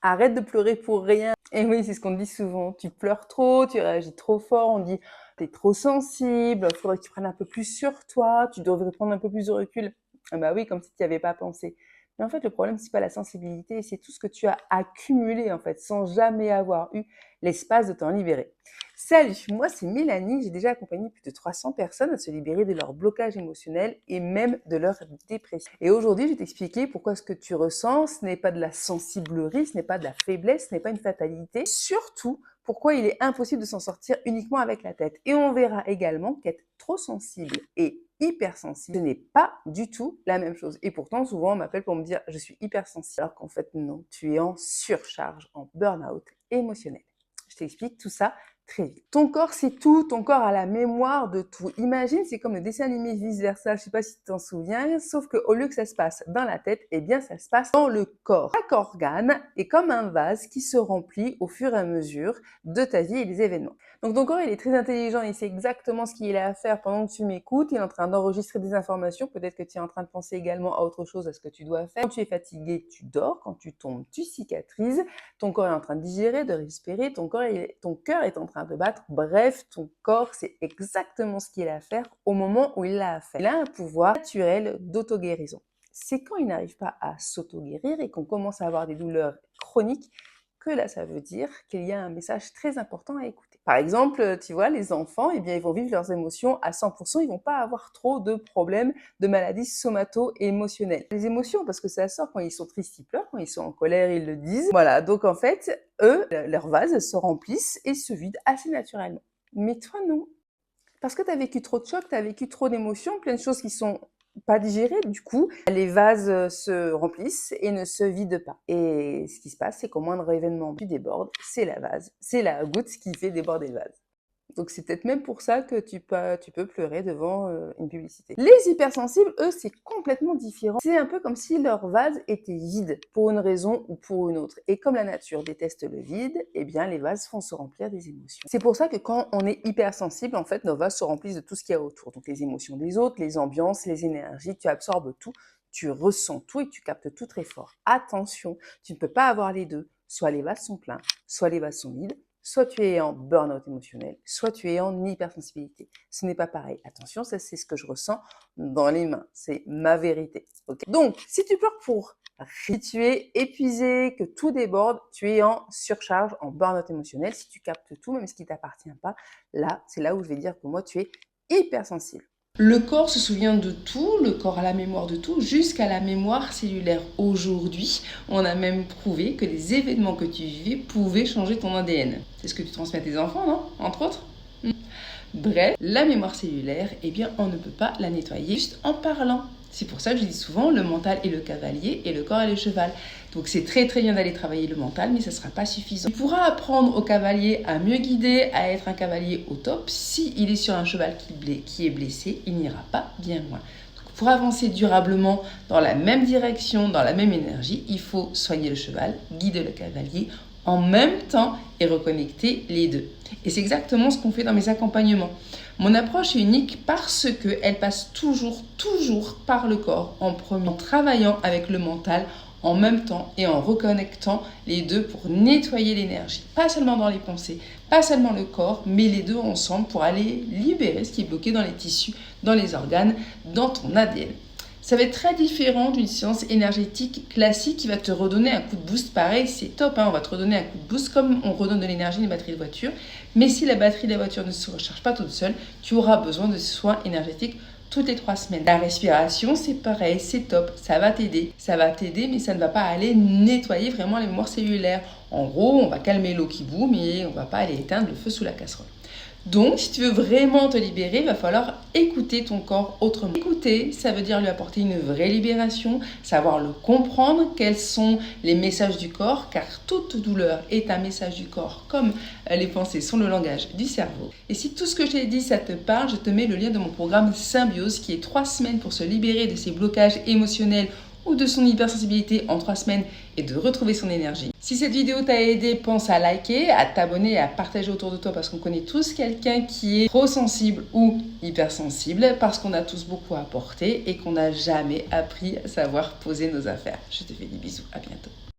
Arrête de pleurer pour rien. Et oui, c'est ce qu'on dit souvent. Tu pleures trop, tu réagis trop fort. On dit, t'es trop sensible, il faudrait que tu prennes un peu plus sur toi, tu devrais prendre un peu plus de recul. Ah bah oui, comme si tu n'y avais pas pensé. Mais en fait, le problème, c'est pas la sensibilité, c'est tout ce que tu as accumulé, en fait, sans jamais avoir eu l'espace de t'en libérer. Salut, moi c'est Mélanie, j'ai déjà accompagné plus de 300 personnes à se libérer de leur blocage émotionnel et même de leur dépression. Et aujourd'hui, je vais t'expliquer pourquoi ce que tu ressens, ce n'est pas de la sensiblerie, ce n'est pas de la faiblesse, ce n'est pas une fatalité. Surtout, pourquoi il est impossible de s'en sortir uniquement avec la tête. Et on verra également qu'être trop sensible et hypersensible, ce n'est pas du tout la même chose. Et pourtant, souvent, on m'appelle pour me dire « je suis hypersensible », alors qu'en fait, non, tu es en surcharge, en burn-out émotionnel. Je t'explique tout ça très vite. Ton corps, c'est tout. Ton corps a la mémoire de tout. Imagine, c'est comme le dessin animé vice-versa. Je sais pas si tu t'en souviens, sauf qu'au lieu que ça se passe dans la tête, eh bien, ça se passe dans le corps. Chaque organe est comme un vase qui se remplit au fur et à mesure de ta vie et des événements. Donc, ton corps, il est très intelligent. Il sait exactement ce qu'il a à faire pendant que tu m'écoutes. Il est en train d'enregistrer des informations. Peut-être que tu es en train de penser également à autre chose, à ce que tu dois faire. Quand tu es fatigué, tu dors. Quand tu tombes, tu cicatrises. Ton corps est en train de digérer, de respirer. Ton cœur est en train de battre. Bref, ton corps sait exactement ce qu'il a à faire au moment où il l'a à faire. Il a un pouvoir naturel d'auto-guérison. C'est quand il n'arrive pas à s'auto-guérir et qu'on commence à avoir des douleurs chroniques que là, ça veut dire qu'il y a un message très important à écouter. Par exemple, tu vois, les enfants, eh bien, ils vont vivre leurs émotions à 100%, ils vont pas avoir trop de problèmes de maladies somato-émotionnelles. Les émotions, parce que ça sort quand ils sont tristes, ils pleurent, quand ils sont en colère, ils le disent. Voilà, donc en fait, eux, leurs vases se remplissent et se vident assez naturellement. Mais toi, non. Parce que tu as vécu trop de chocs, tu as vécu trop d'émotions, plein de choses qui sont pas digérées, du coup, les vases se remplissent et ne se vident pas. Et ce qui se passe, c'est qu'au moindre événement, tu débordes, c'est la vase, c'est la goutte qui fait déborder le vase. Donc c'est peut-être même pour ça que tu peux pleurer devant une publicité. Les hypersensibles, eux, c'est complètement différent. C'est un peu comme si leur vase était vide, pour une raison ou pour une autre. Et comme la nature déteste le vide, eh bien les vases font se remplir des émotions. C'est pour ça que quand on est hypersensible, en fait, nos vases se remplissent de tout ce qu'il y a autour. Donc les émotions des autres, les ambiances, les énergies, tu absorbes tout, tu ressens tout et tu captes tout très fort. Attention, tu ne peux pas avoir les deux. Soit les vases sont pleins, soit les vases sont vides. Soit tu es en burn-out émotionnel, soit tu es en hypersensibilité. Ce n'est pas pareil. Attention, ça c'est ce que je ressens dans les mains. C'est ma vérité. Okay. Donc, si tu pleures pour si tu es épuisé, que tout déborde, tu es en surcharge, en burn-out émotionnel. Si tu captes tout, même ce qui ne t'appartient pas, là, c'est là où je vais dire que moi, tu es hypersensible. Le corps se souvient de tout, le corps a la mémoire de tout, jusqu'à la mémoire cellulaire. Aujourd'hui, on a même prouvé que les événements que tu vivais pouvaient changer ton ADN. C'est ce que tu transmets à tes enfants, non? Entre autres. Bref, la mémoire cellulaire, eh bien, on ne peut pas la nettoyer juste en parlant. C'est pour ça que je dis souvent, le mental est le cavalier et le corps est le cheval. Donc c'est très très bien d'aller travailler le mental, mais ça ne sera pas suffisant. Tu pourras apprendre au cavalier à mieux guider, à être un cavalier au top. S'il est sur un cheval qui est blessé, il n'ira pas bien loin. Donc, pour avancer durablement dans la même direction, dans la même énergie, il faut soigner le cheval, guider le cavalier en même temps et reconnecter les deux. Et c'est exactement ce qu'on fait dans mes accompagnements. Mon approche est unique parce qu'elle passe toujours par le corps en premier, en travaillant avec le mental en même temps et en reconnectant les deux pour nettoyer l'énergie. Pas seulement dans les pensées, pas seulement le corps, mais les deux ensemble pour aller libérer ce qui est bloqué dans les tissus, dans les organes, dans ton ADN. Ça va être très différent d'une séance énergétique classique qui va te redonner un coup de boost. Pareil, c'est top, hein, on va te redonner un coup de boost comme on redonne de l'énergie une batterie de voiture. Mais si la batterie de la voiture ne se recharge pas toute seule, tu auras besoin de soins énergétiques toutes les 3 semaines. La respiration, c'est pareil, c'est top, ça va t'aider. Ça va t'aider, mais ça ne va pas aller nettoyer vraiment les mémoires cellulaires. En gros, on va calmer l'eau qui bout, mais on ne va pas aller éteindre le feu sous la casserole. Donc, si tu veux vraiment te libérer, il va falloir écouter ton corps autrement. Écouter, ça veut dire lui apporter une vraie libération, savoir le comprendre, quels sont les messages du corps, car toute douleur est un message du corps, comme les pensées sont le langage du cerveau. Et si tout ce que j'ai dit, ça te parle, je te mets le lien de mon programme Symbiose, qui est 3 semaines pour se libérer de ces blocages émotionnels ou de son hypersensibilité en 3 semaines et de retrouver son énergie. Si cette vidéo t'a aidé, pense à liker, à t'abonner et à partager autour de toi parce qu'on connaît tous quelqu'un qui est trop sensible ou hypersensible, parce qu'on a tous beaucoup à apporter et qu'on n'a jamais appris à savoir poser nos affaires. Je te fais des bisous, à bientôt.